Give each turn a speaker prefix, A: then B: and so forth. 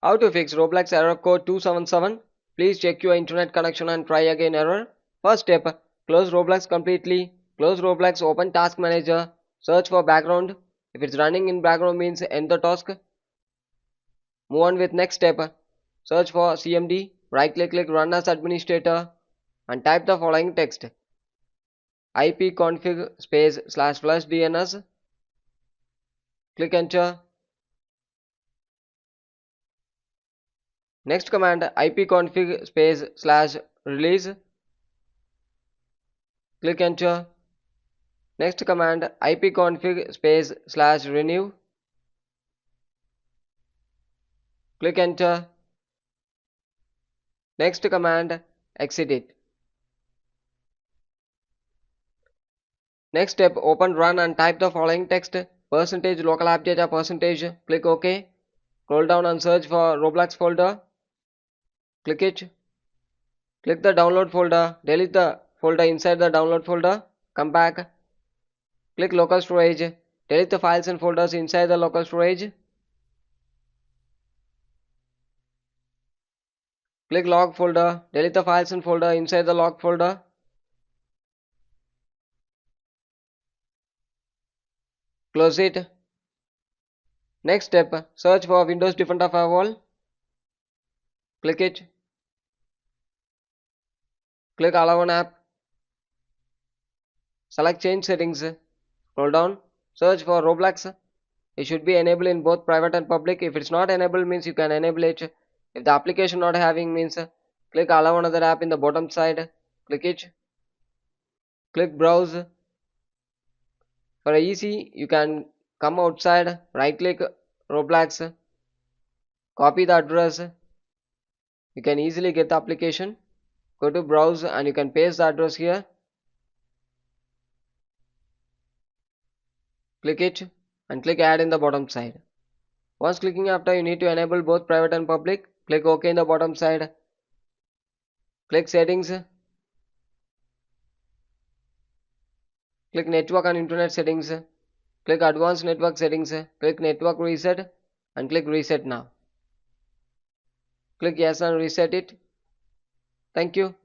A: How to fix Roblox error code 277? Please check your internet connection and try again error. First step, close Roblox completely. Close Roblox, open task manager, search for background. If it's running in background means end the task. Move on with next step. Search for CMD, right click run as administrator and type the following text. ipconfig space /flush DNS. Click enter. Next command ipconfig space /release. Click enter. Next command ipconfig space /renew. Click enter. Next command exit it. Next step, open run and type the following text. Percentage local app data percentage. Click OK. Scroll down and search for Roblox folder. Click it. Click the download folder. Delete the folder inside the download folder. Come back. Click local storage. Delete the files and folders inside the local storage. Click log folder. Delete the files and folder inside the log folder. Close it. Next step, search for Windows Defender Firewall. Click it. Click allow an app. Select change settings. Scroll down. Search for Roblox. It should be enabled in both private and public. If it's not enabled means you can enable it. If the application not having means click allow another app in the bottom side. Click it. Click browse. For easy you can come outside, right click Roblox, copy the address. You can easily get the application. Go to browse and you can paste the address here. Click it and click add in the bottom side. Once clicking after, you need to enable both private and public. Click OK in the bottom side. Click settings. Click network and internet settings. Click advanced network settings. Click network reset and click reset now. Click yes and reset it. Thank you.